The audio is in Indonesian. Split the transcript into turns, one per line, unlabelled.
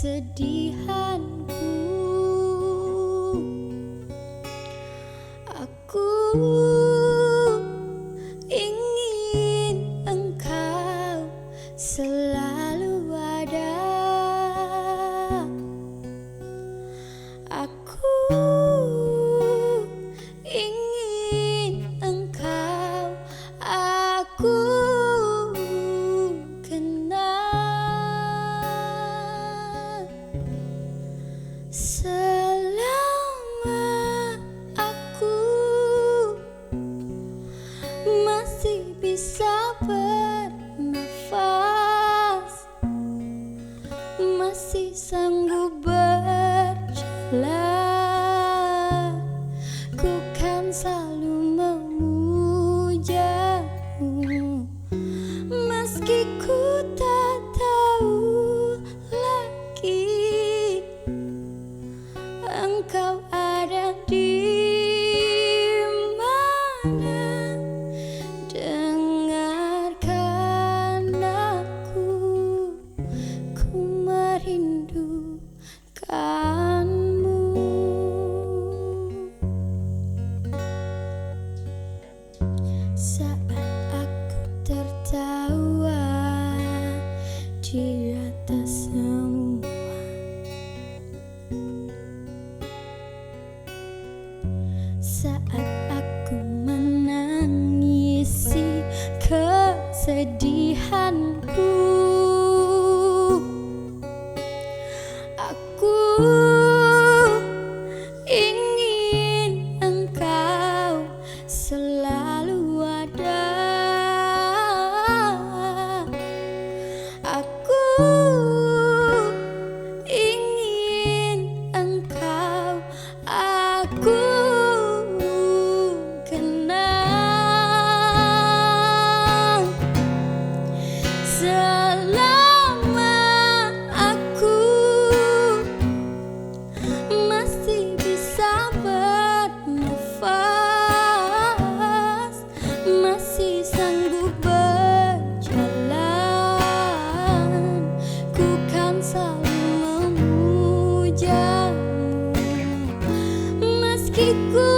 kesedihanku. Aku ingin engkau selalu ada. Aku ingin engkau, aku kenang. Selama aku masih bisa bernafas, masih sanggup berjalan, kukan selalu memujamu. Meski ku tak tahu lagi engkau ada di mana, dengarkan aku, ku merindukanmu. Saat aku tertawa di atas semua, saat aku menangisi kesedihanku. Aku ingin engkau selalu ada. Aku ingin engkau, aku kenang. Selama aku masih bisa bernafas, masih sanggup berjalan, ku kan selalu memujamu. Meski ku